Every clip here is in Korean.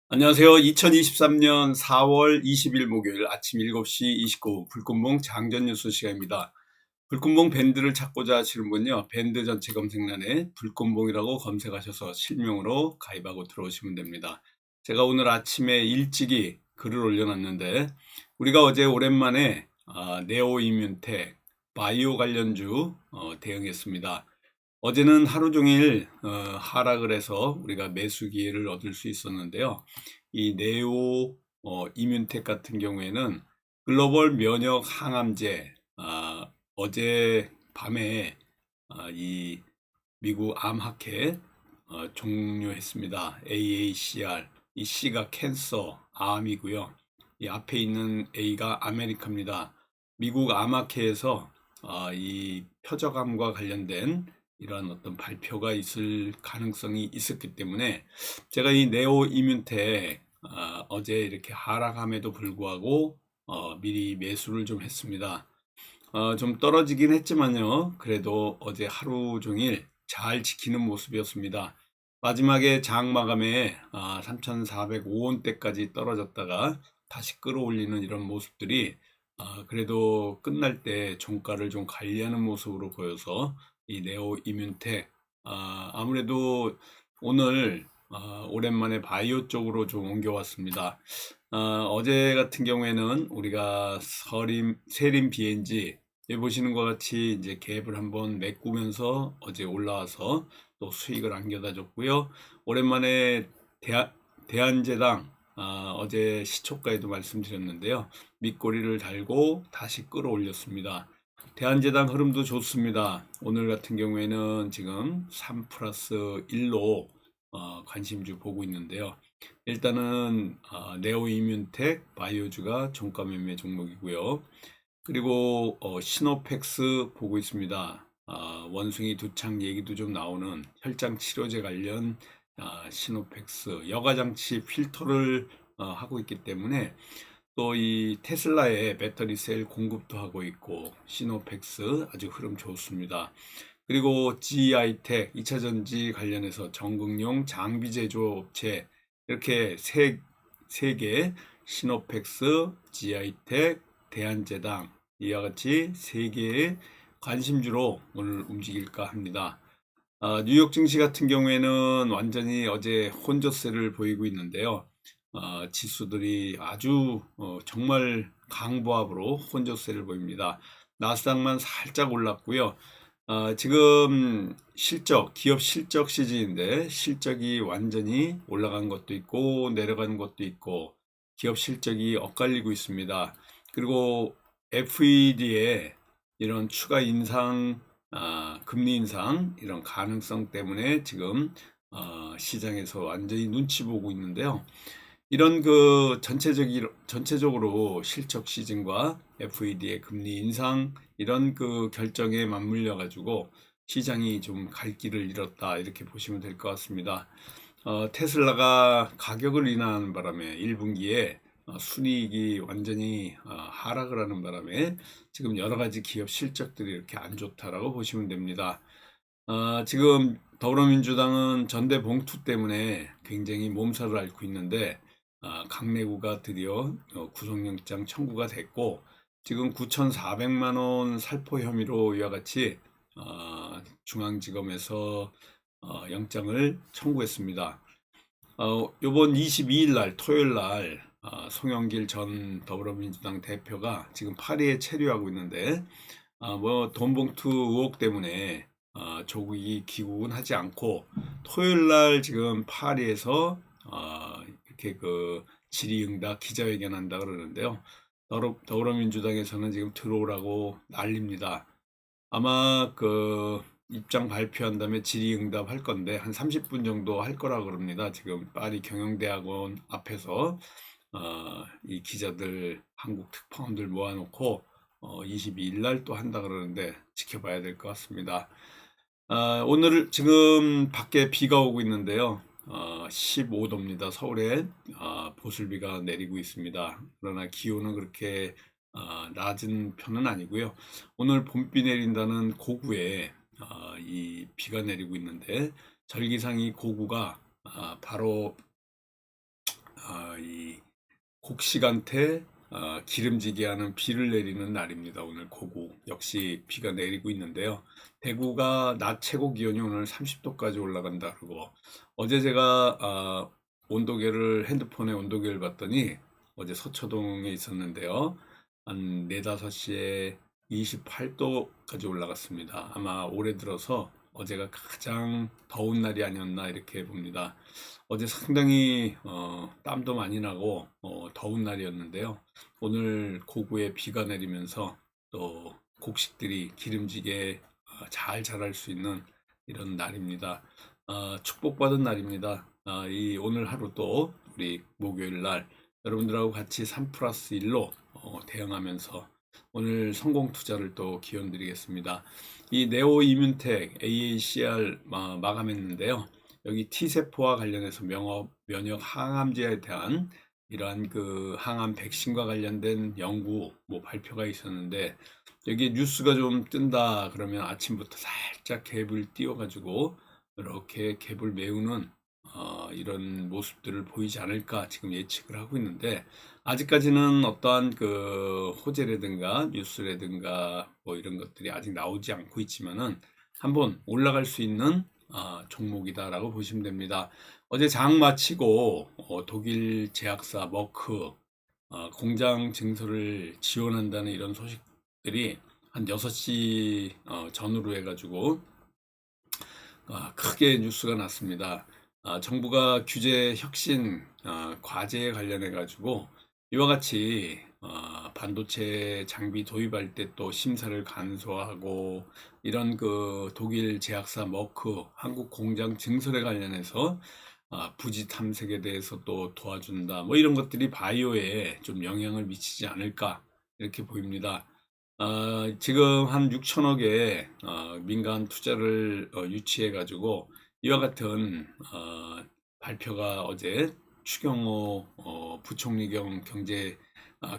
안녕하세요. 2023년 4월 20일 목요일 아침 7시 29분 불금봉 장전 뉴스 시간입니다. 불금봉 밴드를 찾고자 하시는 분요, 밴드 전체 검색란에 불금봉이라고 검색하셔서 실명으로 가입하고 들어오시면 됩니다. 제가 오늘 아침에 일찍이 글을 올려놨는데, 우리가 어제 오랜만에 네오이뮨텍 바이오 관련주 대응했습니다. 어제는 하루 종일 하락을 해서 우리가 매수 기회를 얻을 수 있었는데요. 이 네오 이뮨텍 같은 경우에는 글로벌 면역 항암제, 어제 밤에 이 미국 암학회 종료했습니다. AACR, 이 C가 캔서, 암이고요. 이 앞에 있는 A가 아메리카입니다. 미국 암학회에서 이 표적암과 관련된 이러한 어떤 발표가 있을 가능성이 있었기 때문에 제가 이 네오 이뮨텍 어제 이렇게 하락함에도 불구하고 미리 매수를 좀 했습니다. 좀 떨어지긴 했지만요. 그래도 어제 하루 종일 잘 지키는 모습이었습니다. 마지막에 장 마감에 3,405원대까지 떨어졌다가 다시 끌어올리는 이런 모습들이 그래도 끝날 때 종가를 좀 관리하는 모습으로 보여서 이 네오 이뮨텍 아무래도 오늘 오랜만에 바이오 쪽으로 좀 옮겨왔습니다. 어제 같은 경우에는 우리가 세림 BNG 여기 보시는 것 같이 이제 갭을 한번 메꾸면서 어제 올라와서 또 수익을 안겨다 줬고요. 오랜만에 대한제당 어제 시초가에도 말씀드렸는데요. 밑꼬리를 달고 다시 끌어올렸습니다. 대한제당 흐름도 좋습니다. 오늘 같은 경우에는 지금 3 플러스 1로 관심주 보고 있는데요. 일단은 네오이뮨텍 바이오주가 종가 매매 종목이고요. 그리고 시노펙스 보고 있습니다. 원숭이 두창 얘기도 좀 나오는 혈장 치료제 관련 시노펙스 여과장치 필터를 하고 있기 때문에 또 이 테슬라의 배터리 셀 공급도 하고 있고 시노펙스 아주 흐름 좋습니다. 그리고 GI텍 2차전지 관련해서 전극용 장비 제조업체 이렇게 세 개, 시노펙스, GI텍, 대한제당 이와 같이 세 개의 관심주로 오늘 움직일까 합니다. 뉴욕 증시 같은 경우에는 완전히 어제 혼조세를 보이고 있는데요. 지수들이 아주 정말 강보합으로 혼조세를 보입니다. 나스닥만 살짝 올랐고요. 지금 기업 실적 시즌인데 실적이 완전히 올라간 것도 있고 내려간 것도 있고 기업 실적이 엇갈리고 있습니다. 그리고 FED의 이런 추가 인상, 금리 인상 이런 가능성 때문에 지금 시장에서 완전히 눈치 보고 있는데요. 이런 그 전체적으로 실적 시즌과 FED의 금리 인상 이런 그 결정에 맞물려 가지고 시장이 좀 갈 길을 잃었다 이렇게 보시면 될 것 같습니다. 테슬라가 가격을 인하하는 바람에 1분기에 순이익이 완전히 하락을 하는 바람에 지금 여러 가지 기업 실적들이 이렇게 안 좋다라고 보시면 됩니다. 지금 더불어민주당은 전대 봉투 때문에 굉장히 몸살을 앓고 있는데 강내구가 드디어 구속영장 청구가 됐고 지금 9,400만 원 살포 혐의로 이와 같이 중앙지검에서 영장을 청구했습니다. 요번 22일 날 토요일 날 송영길 전 더불어민주당 대표가 지금 파리에 체류하고 있는데 뭐 돈봉투 의혹 때문에 조국이 귀국은 하지 않고 토요일 날 지금 파리에서 이렇게 그 질의응답 기자회견 한다 그러는데요. 더불어민주당에서는 지금 들어오라고 난립니다. 아마 그 입장 발표한 다음에 질의응답 할 건데 한 30분 정도 할 거라 그럽니다. 지금 파리 경영대학원 앞에서 이 기자들 한국 특파원들 모아놓고 22일 날 또 한다 그러는데 지켜봐야 될 것 같습니다. 오늘 지금 밖에 비가 오고 있는데요. 15도입니다. 서울에 보슬비가 내리고 있습니다. 그러나 기온은 그렇게 낮은 편은 아니고요. 오늘 봄비 내린다는 고구에 이 비가 내리고 있는데 절기상 이 고구가 바로 곡시간태 기름지게 하는 비를 내리는 날입니다. 오늘 고구 역시 비가 내리고 있는데요. 대구가 낮 최고 기온이 오늘 30도까지 올라간다 그러고, 어제 제가 핸드폰에 온도계를 봤더니 어제 서초동에 있었는데요. 한 4, 5시에 28도까지 올라갔습니다. 아마 올해 들어서 어제가 가장 더운 날이 아니었나 이렇게 봅니다. 어제 상당히 땀도 많이 나고 더운 날이었는데요. 오늘 고구에 비가 내리면서 또 곡식들이 기름지게 잘 자랄 수 있는 이런 날입니다. 축복받은 날입니다. 이 오늘 하루도 우리 목요일 날 여러분들하고 같이 3+1로 대응하면서 오늘 성공 투자를 또 기원 드리겠습니다. 이 네오 이뮨텍 AACR 마감했는데요. 여기 T세포와 관련해서 면역 항암제에 대한 이러한 그 항암 백신과 관련된 연구 발표가 있었는데, 여기 뉴스가 좀 뜬다 그러면 아침부터 살짝 갭을 띄워가지고 이렇게 갭을 메우는 이런 모습들을 보이지 않을까 지금 예측을 하고 있는데, 아직까지는 어떠한 그 호재라든가 뉴스라든가 이런 것들이 아직 나오지 않고 있지만은 한번 올라갈 수 있는 종목이다라고 보시면 됩니다. 어제 장 마치고 독일 제약사 머크 공장 증설을 지원한다는 이런 소식들이 한 6시 전후로 해가지고 크게 뉴스가 났습니다. 정부가 규제 혁신 과제에 관련해 가지고 이와 같이 반도체 장비 도입할 때 또 심사를 간소화하고, 이런 그 독일 제약사 머크 한국 공장 증설에 관련해서 부지 탐색에 대해서 또 도와준다, 이런 것들이 바이오에 좀 영향을 미치지 않을까 이렇게 보입니다. 지금 한 6천억의 민간 투자를 유치해 가지고 이와 같은 발표가 어제 추경호 부총리 겸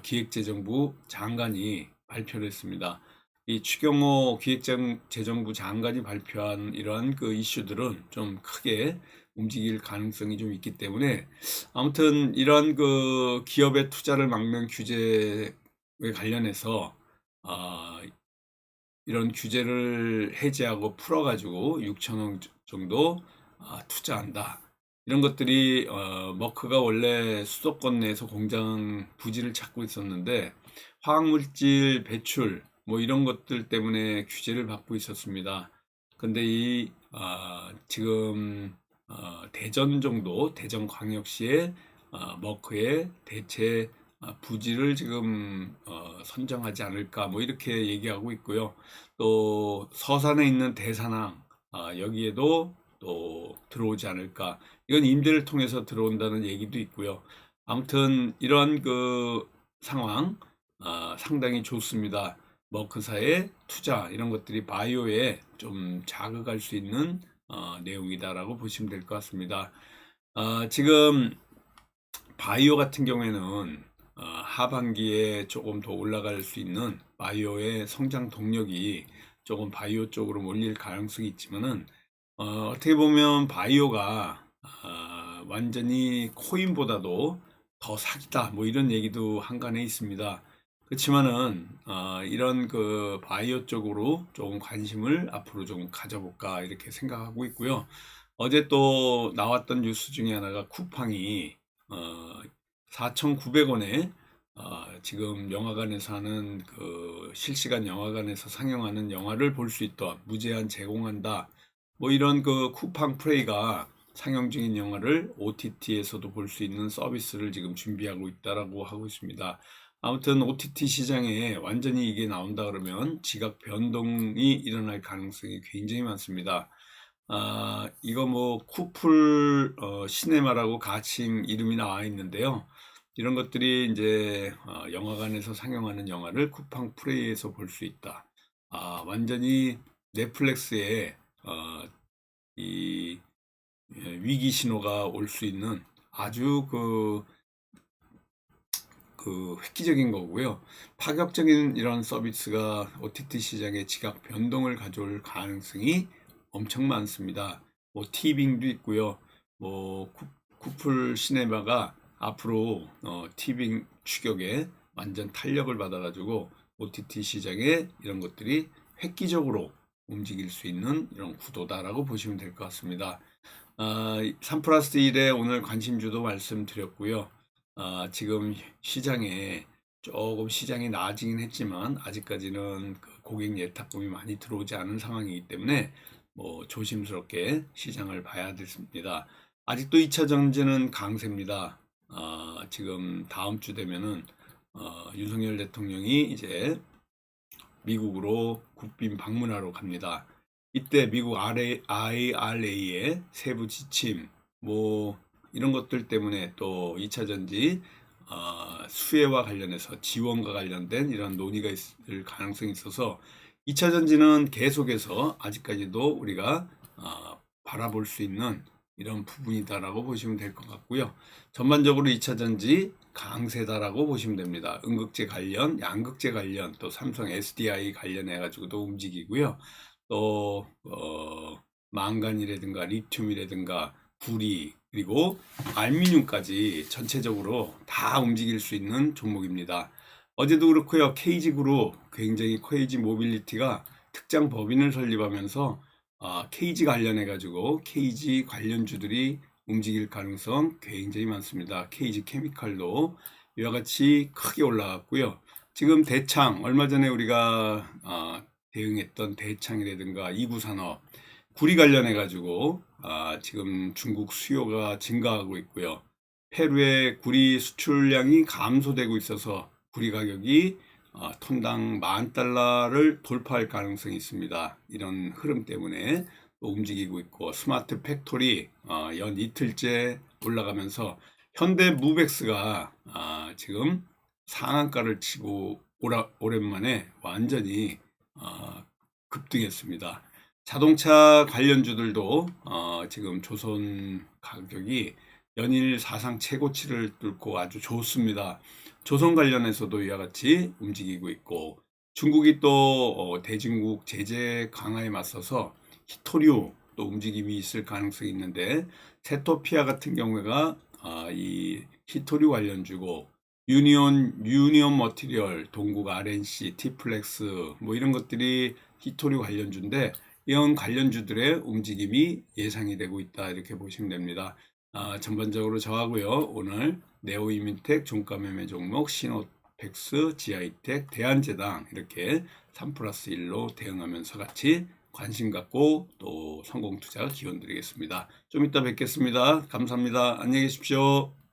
기획재정부 장관이 발표를 했습니다. 이 추경호 기획재정부 장관이 발표한 이러한 그 이슈들은 좀 크게 움직일 가능성이 좀 있기 때문에, 아무튼 이러한 그 기업의 투자를 막는 규제에 관련해서 이런 규제를 해제하고 풀어가지고 6천억 정도 투자한다. 이런 것들이 머크가 원래 수도권 내에서 공장 부지를 찾고 있었는데 화학물질 배출 이런 것들 때문에 규제를 받고 있었습니다. 근데 지금 대전광역시의 머크의 대체 부지를 지금 선정하지 않을까 이렇게 얘기하고 있고요. 또 서산에 있는 대산항 여기에도 또 들어오지 않을까, 이건 임대를 통해서 들어온다는 얘기도 있고요. 아무튼 이러한 그 상황 상당히 좋습니다. 머크사의 투자 이런 것들이 바이오에 좀 자극할 수 있는 내용이다라고 보시면 될 것 같습니다. 지금 바이오 같은 경우에는 하반기에 조금 더 올라갈 수 있는 바이오의 성장 동력이 조금 바이오 쪽으로 몰릴 가능성이 있지만은 어떻게 보면 바이오가 완전히 코인보다도 더 사기다 이런 얘기도 한간에 있습니다. 그렇지만은 이런 그 바이오 쪽으로 조금 관심을 앞으로 좀 가져볼까 이렇게 생각하고 있고요. 어제 또 나왔던 뉴스 중에 하나가 쿠팡이 4,900원에 지금 영화관에서 하는 그 실시간 영화관에서 상영하는 영화를 볼 수 있도록 무제한 제공한다. 이런 그 쿠팡 플레이가 상영 중인 영화를 OTT에서도 볼 수 있는 서비스를 지금 준비하고 있다라고 하고 있습니다. 아무튼 OTT 시장에 완전히 이게 나온다 그러면 지각 변동이 일어날 가능성이 굉장히 많습니다. 이거 쿠플 시네마라고 가칭 이름이 나와 있는데요. 이런 것들이 이제 영화관에서 상영하는 영화를 쿠팡 플레이에서 볼 수 있다. 완전히 넷플릭스에 이 위기 신호가 올 수 있는 아주 획기적인 거고요. 파격적인 이런 서비스가 OTT 시장에 지각 변동을 가져올 가능성이 엄청 많습니다. 티빙도 있고요. 쿠플 시네마가 앞으로 티빙 추격에 완전 탄력을 받아가지고 OTT 시장에 이런 것들이 획기적으로 움직일 수 있는 이런 구도다라고 보시면 될 것 같습니다. 3+1에 오늘 관심주도 말씀드렸고요. 지금 시장에 조금 시장이 나아지긴 했지만 아직까지는 그 고객 예탁금이 많이 들어오지 않은 상황이기 때문에 뭐 조심스럽게 시장을 봐야 됐습니다. 아직도 2차 전지는 강세입니다. 지금 다음 주 되면은 윤석열 대통령이 이제 미국으로 국빈 방문하러 갑니다. 이때 미국 IRA의 세부 지침, 뭐 이런 것들 때문에 또 2차 전지 수혜와 관련해서 지원과 관련된 이런 논의가 있을 가능성이 있어서 2차 전지는 계속해서 아직까지도 우리가 바라볼 수 있는 이런 부분이다라고 보시면 될 것 같고요. 전반적으로 2차 전지 강세다라고 보시면 됩니다. 음극재 관련, 양극재 관련, 또 삼성 SDI 관련해 가지고도 움직이고요. 또 망간이라든가 리튬이라든가 구리, 그리고 알루미늄까지 전체적으로 다 움직일 수 있는 종목입니다. 어제도 그렇고요. KG그룹, 굉장히 KG 모빌리티가 특장 법인을 설립하면서 KG 관련해 가지고 KG 관련주들이 움직일 가능성 굉장히 많습니다. KG 케미칼도 이와 같이 크게 올라갔고요. 지금 대창, 얼마 전에 우리가 대응했던 대창이라든가 이구산업, 구리 관련해 가지고 지금 중국 수요가 증가하고 있고요. 페루의 구리 수출량이 감소되고 있어서 구리 가격이 톤당 $10,000를 돌파할 가능성이 있습니다. 이런 흐름 때문에 또 움직이고 있고, 스마트 팩토리 연 이틀째 올라가면서 현대 무벡스가 지금 상한가를 치고 오랜만에 완전히 급등했습니다. 자동차 관련주들도 지금 조선 가격이 연일 사상 최고치를 뚫고 아주 좋습니다. 조선 관련해서도 이와 같이 움직이고 있고, 중국이 또 대중국 제재 강화에 맞서서 히토류 또 움직임이 있을 가능성이 있는데, 세토피아 같은 경우가 이 히토류 관련주고, 유니온 머티리얼, 동국 RNC, 티플렉스 뭐 이런 것들이 히토류 관련주인데, 이런 관련주들의 움직임이 예상이 되고 있다, 이렇게 보시면 됩니다. 전반적으로 저하고요, 오늘 네오이민텍 종가 매매 종목, 시노펙스, 지아이텍, 대한제당 이렇게 3+1로 대응하면서 같이 관심 갖고 또 성공 투자 기원 드리겠습니다. 좀 이따 뵙겠습니다. 감사합니다. 안녕히 계십시오.